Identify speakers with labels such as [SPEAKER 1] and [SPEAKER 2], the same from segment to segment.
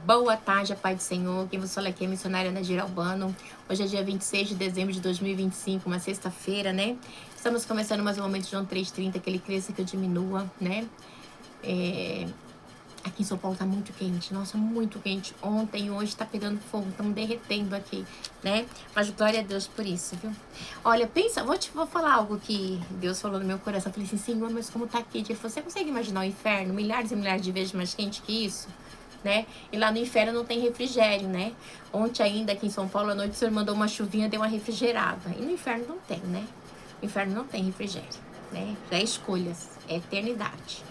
[SPEAKER 1] Boa tarde, a paz do Senhor. Quem vos fala aqui é a missionária Ana Giralbano. Hoje é dia 26 de dezembro de 2025, uma sexta-feira, né? Estamos começando mais um momento de João 3,30, que ele cresça, que eu diminua, né? Aqui em São Paulo tá muito quente, nossa, muito quente. Ontem e hoje tá pegando fogo, estão derretendo aqui, né? Mas glória a Deus por isso, viu? Olha, pensa, vou falar algo que Deus falou no meu coração. Eu falei assim, Senhor, mas como tá quente? Ele falou, você consegue imaginar o inferno milhares e milhares de vezes mais quente que isso? Né? E lá no inferno não tem refrigério, né? Ontem ainda aqui em São Paulo, à noite, o Senhor mandou uma chuvinha, deu uma refrigerada. E no inferno não tem, né? No inferno não tem refrigério, né? Já é escolhas, é eternidade,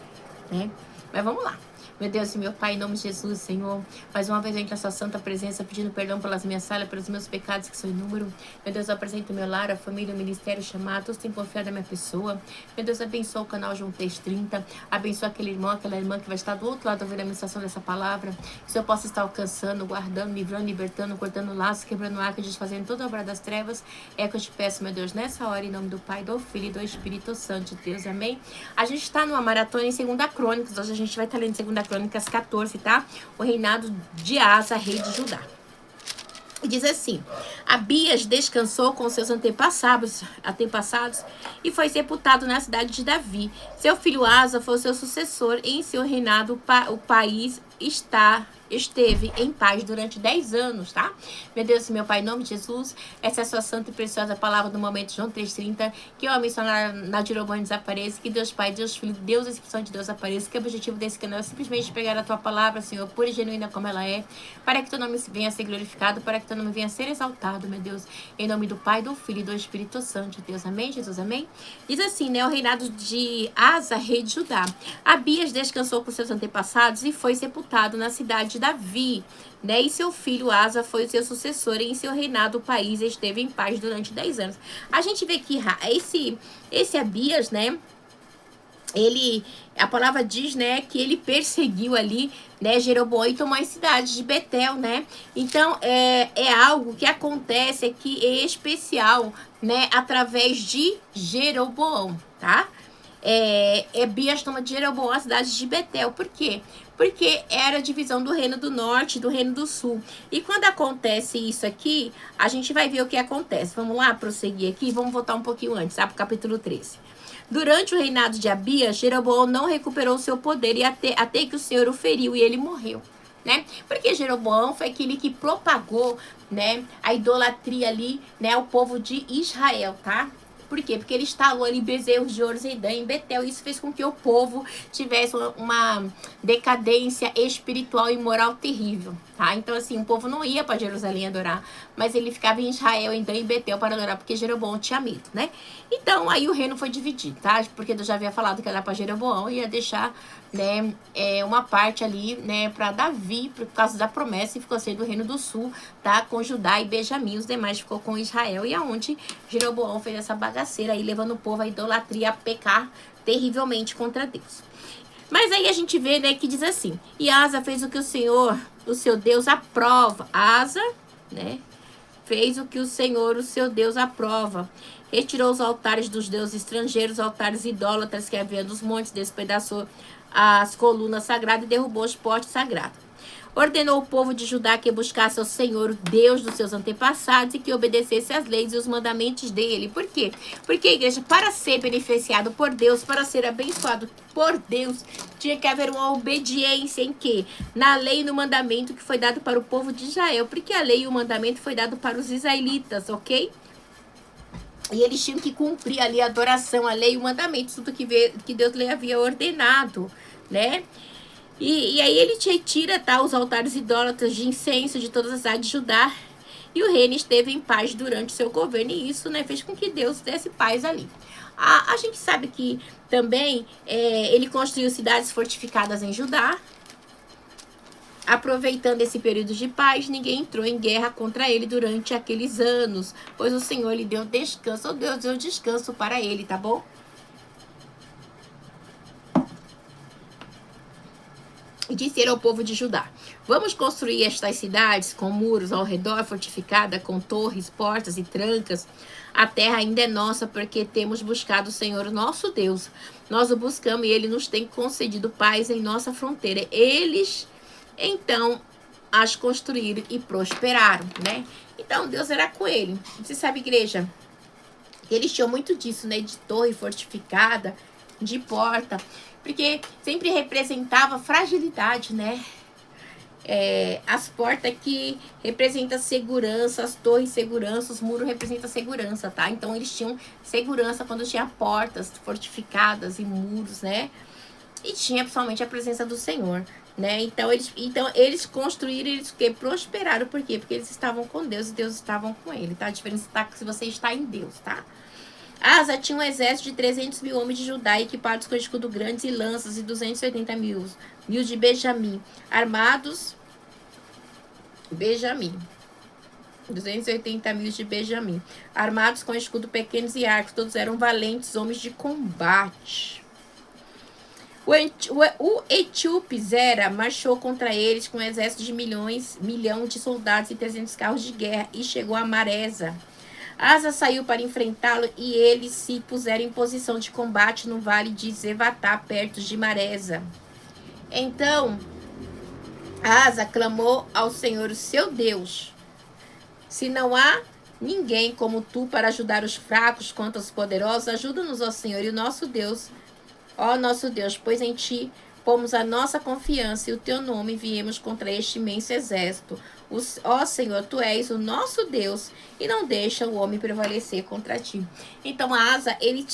[SPEAKER 1] né? Mas vamos lá. Meu Deus e meu Pai, em nome de Jesus, Senhor, mais uma vez entre a sua santa presença, pedindo perdão pelas minhas falhas, pelos meus pecados que são inúmeros. Meu Deus, eu apresento o meu lar, a família, o ministério, chamado, todos têm confiado na minha pessoa. Meu Deus, abençoa o canal João 330, abençoa aquele irmão, aquela irmã que vai estar do outro lado ouvindo a ministração dessa palavra, que o Senhor possa estar alcançando, guardando, livrando, libertando, cortando laços, quebrando arcos, desfazendo toda a obra das trevas. É que eu te peço, meu Deus, nessa hora, em nome do Pai, do Filho e do Espírito Santo, Deus, amém? A gente está numa maratona em 2 Crônicas, hoje a gente vai estar lendo 2 Crônicas 14, tá? O reinado de Asa, rei de Judá. E diz assim: Abias descansou com seus antepassados e foi sepultado na cidade de Davi. Seu filho Asa foi o seu sucessor. Em seu reinado, o país esteve em paz durante 10 anos, tá? Meu Deus, meu Pai, em nome de Jesus, essa é a sua santa e preciosa palavra do momento, João 3,30, que eu, a missionária Nadir Albani, desapareça, que Deus Pai, Deus Filho, Deus, a Espírito de Deus apareça, que o objetivo desse canal é simplesmente pegar a tua palavra, Senhor, pura e genuína como ela é, para que teu nome venha a ser glorificado, para que teu nome venha a ser exaltado, meu Deus, em nome do Pai, do Filho e do Espírito Santo, Deus, amém, Jesus, amém? Diz assim, né, o reinado de Asa, rei de Judá. Abias descansou com seus antepassados e foi sepultado na cidade de Davi, né? E seu filho Asa foi o seu sucessor, e em seu reinado o país esteve em paz durante 10 anos. A gente vê que esse Abias, né? A palavra diz, né, que ele perseguiu ali, né, Jeroboão e tomou as cidades de Betel, né? Então, é algo que acontece aqui em especial, né, através de Jeroboão, tá? Abias toma de Jeroboão a cidade de Betel. Por quê? Porque era a divisão do reino do norte e do reino do sul. E quando acontece isso aqui, a gente vai ver o que acontece. Vamos lá, prosseguir aqui, vamos voltar um pouquinho antes, tá? Para o capítulo 13. Durante o reinado de Abias, Jeroboão não recuperou seu poder e até que o Senhor o feriu e ele morreu, né? Porque Jeroboão foi aquele que propagou, né, a idolatria ali, né, ao povo de Israel, tá? Por quê? Porque ele instalou ali bezerros de ouro em Betel. Isso fez com que o povo tivesse uma decadência espiritual e moral terrível, tá? Então, assim, o povo não ia para Jerusalém adorar, mas ele ficava em Israel, então em Betel para adorar, porque Jeroboão tinha medo, né? Então, aí o reino foi dividido, tá? Porque eu já havia falado que era para Jeroboão e ia deixar, né, uma parte ali, né, para Davi, por causa da promessa, e ficou sendo o reino do sul, tá? Com Judá e Benjamim, os demais ficou com Israel, e aonde Jeroboão fez essa bagaceira aí, levando o povo à idolatria, a pecar terrivelmente contra Deus. Mas aí a gente vê, né, que diz assim: e Asa fez o que o Senhor, o seu Deus, aprova. Asa, né, fez o que o Senhor, o seu Deus, aprova. Retirou os altares dos deuses estrangeiros, altares idólatras que havia nos montes, despedaçou as colunas sagradas e derrubou os postes sagrados. Ordenou o povo de Judá que buscasse ao Senhor, o Deus dos seus antepassados, e que obedecesse às leis e os mandamentos dele. Por quê? Porque a igreja, para ser beneficiado por Deus, para ser abençoado por Deus, tinha que haver uma obediência em quê? Na lei e no mandamento que foi dado para o povo de Israel. Porque a lei e o mandamento foi dado para os israelitas, ok? E eles tinham que cumprir ali a adoração, a lei e o mandamento, tudo que Deus lhe havia ordenado, né? E aí ele tira, tá, os altares idólatras de incenso de todas as cidades de Judá. E o reino esteve em paz durante seu governo. E isso, né, fez com que Deus desse paz ali. A gente sabe que também ele construiu cidades fortificadas em Judá. Aproveitando esse período de paz, ninguém entrou em guerra contra ele durante aqueles anos, pois o Senhor lhe deu descanso, ou Deus deu descanso para ele, tá bom? E disse ao povo de Judá: vamos construir estas cidades com muros ao redor, fortificada, com torres, portas e trancas. A terra ainda é nossa, porque temos buscado o Senhor, nosso Deus. Nós o buscamos e ele nos tem concedido paz em nossa fronteira. Eles Então, as construíram e prosperaram, né? Então, Deus era com ele. Você sabe, igreja, eles tinham muito disso, né? De torre fortificada, de porta, porque sempre representava fragilidade, né? As portas aqui representam segurança, as torres segurança, os muros representam segurança, tá? Então eles tinham segurança quando tinha portas fortificadas e muros, né? E tinha principalmente a presença do Senhor, né? Então eles construíram, eles que prosperaram, por quê? Porque eles estavam com Deus e Deus estavam com ele, tá? A diferença tá que se você está em Deus, tá? Asa tinha um exército de 300 mil homens de Judá, equipados com escudo grandes e lanças, e 280 mil de Benjamim, armados. Benjamim. 280 mil de Benjamim, armados com escudo pequenos e arcos, todos eram valentes homens de combate. O etíope Zera marchou contra eles com um exército de milhão de soldados e 300 carros de guerra e chegou a Maresa. Asa saiu para enfrentá-lo e eles se puseram em posição de combate no vale de Zevatá, perto de Maresa. Então, Asa clamou ao Senhor, o seu Deus: se não há ninguém como tu para ajudar os fracos quanto aos poderosos, ajuda-nos, ó Senhor, e o nosso Deus, ó nosso Deus, pois em ti pomos a nossa confiança e o teu nome viemos contra este imenso exército. Ó Senhor, tu és o nosso Deus e não deixa o homem prevalecer contra ti. Então Asa, ele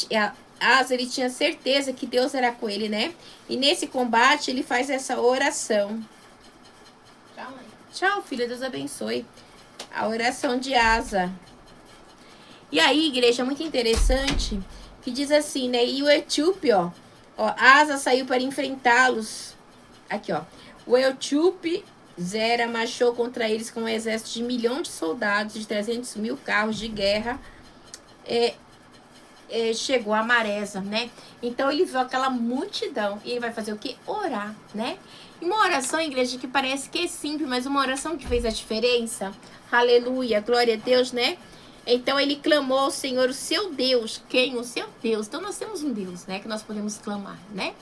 [SPEAKER 1] tinha certeza que Deus era com ele, né? E nesse combate ele faz essa oração. Tchau, mãe. Tchau, filha, Deus abençoe. A oração de Asa. E aí, igreja, muito interessante, que diz assim, né? E o etíope, ó, Asa saiu para enfrentá-los. Aqui, ó. O etíope Zera marchou contra eles com um exército de 1 milhão de soldados, de 300 mil carros de guerra. Chegou a Maresa, né? Então ele viu aquela multidão e ele vai fazer o quê? Orar, né? E uma oração, igreja, que parece que é simples, mas uma oração que fez a diferença. Aleluia, glória a Deus, né? Então ele clamou ao Senhor, o seu Deus. Quem? O seu Deus. Então nós temos um Deus, né? Que nós podemos clamar, né?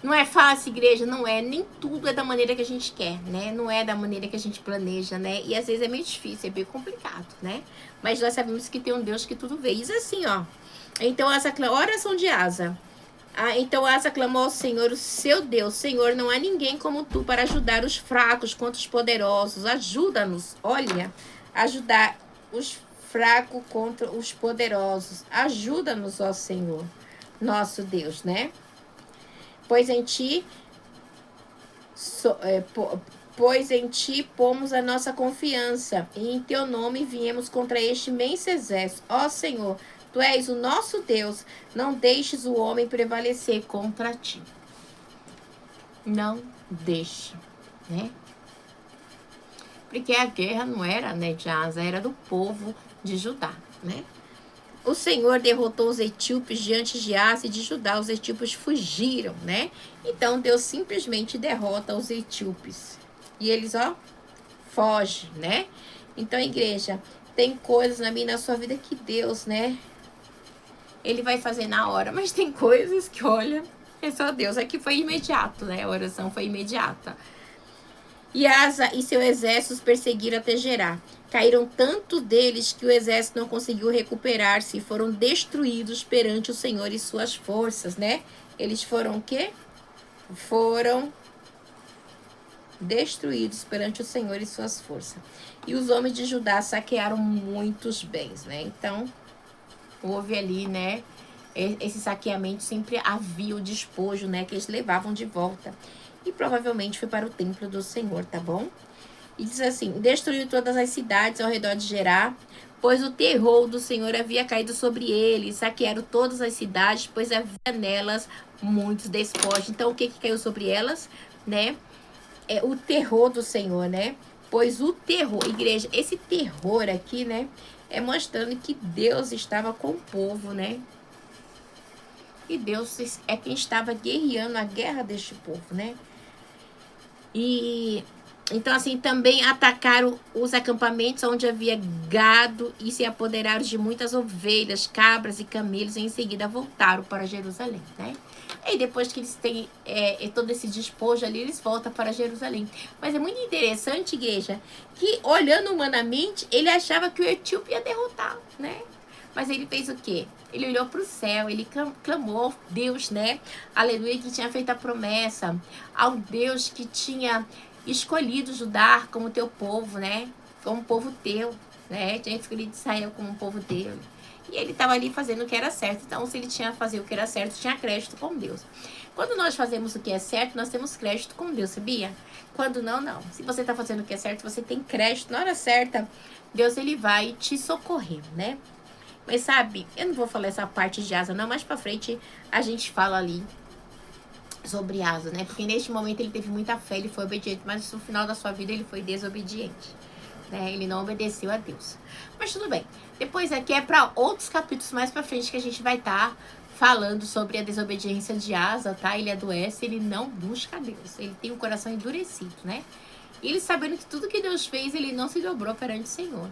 [SPEAKER 1] Não é fácil, igreja, não é. Nem tudo é da maneira que a gente quer, né? Não é da maneira que a gente planeja, né? E às vezes é meio difícil, é bem complicado, né? Mas nós sabemos que tem um Deus que tudo vê. Diz assim, ó. Então, oração de Asa. Então Asa clamou ao Senhor, o seu Deus. Senhor, não há ninguém como tu para ajudar os fracos contra os poderosos. Ajuda-nos, olha, ajudar os fracos contra os poderosos. Ajuda-nos, ó Senhor, nosso Deus, né? Pois em ti pomos a nossa confiança, e em teu nome viemos contra este imenso exército. Ó Senhor, tu és o nosso Deus, não deixes o homem prevalecer contra ti. Não deixe, né? Porque a guerra não era, né, de Asa, era do povo de Judá, né? O Senhor derrotou os etíopes diante de Asa e de Judá. Os etíopes fugiram, né? Então Deus simplesmente derrota os etíopes. E eles, ó, fogem, né? Então, igreja, tem coisas na minha e na sua vida que Deus, né? Ele vai fazer na hora. Mas tem coisas que, olha, é só Deus. Aqui foi imediato, né? A oração foi imediata. E Asa e seu exército os perseguiram até Gerá. Caíram tanto deles que o exército não conseguiu recuperar-se e foram destruídos perante o Senhor e suas forças, né? Eles foram o quê? Foram destruídos perante o Senhor e suas forças. E os homens de Judá saquearam muitos bens, né? Então, houve ali, né? Esse saqueamento, sempre havia o despojo, né? Que eles levavam de volta. E provavelmente foi para o templo do Senhor, tá bom? E diz assim, destruiu todas as cidades ao redor de Gerá, pois o terror do Senhor havia caído sobre eles, saquearam todas as cidades, pois havia nelas muitos despojos. Então, o que caiu sobre elas, né? É o terror do Senhor, né? Pois o terror, igreja, esse terror aqui, né? É mostrando que Deus estava com o povo, né? E Deus é quem estava guerreando a guerra deste povo, né? E Então, assim, também atacaram os acampamentos onde havia gado e se apoderaram de muitas ovelhas, cabras e camelos. E em seguida voltaram para Jerusalém, né? E depois que eles têm todo esse despojo ali, eles voltam para Jerusalém. Mas é muito interessante, igreja, que olhando humanamente, ele achava que o etíope ia derrotar, né? Mas ele fez o quê? Ele olhou para o céu, ele clamou ao Deus, né? Aleluia, que tinha feito a promessa, ao Deus que tinha escolhido Judá como teu povo, né? Como povo teu, né? Tinha escolhido Israel como um povo teu. E ele estava ali fazendo o que era certo. Então, se ele tinha fazer o que era certo, tinha crédito com Deus. Quando nós fazemos o que é certo, nós temos crédito com Deus, sabia? Quando não, não. Se você está fazendo o que é certo, você tem crédito. Na hora certa, Deus ele vai te socorrer, né? Mas sabe, eu não vou falar essa parte de Asa, não. Mais pra frente a gente fala ali sobre Asa, né? Porque neste momento ele teve muita fé, ele foi obediente, mas no final da sua vida ele foi desobediente, né? Ele não obedeceu a Deus. Mas tudo bem. Depois aqui é para outros capítulos mais pra frente que a gente vai estar falando sobre a desobediência de Asa, tá? Ele adoece, ele não busca a Deus. Ele tem o coração endurecido, né? E ele sabendo que tudo que Deus fez, ele não se dobrou perante o Senhor.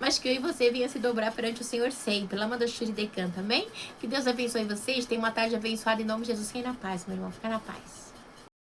[SPEAKER 1] Mas que eu e você venha se dobrar perante o Senhor sempre. Lama do Shuri Decanta, amém? Que Deus abençoe vocês. Tenha uma tarde abençoada em nome de Jesus. Fiquem na paz, meu irmão. Fica na paz.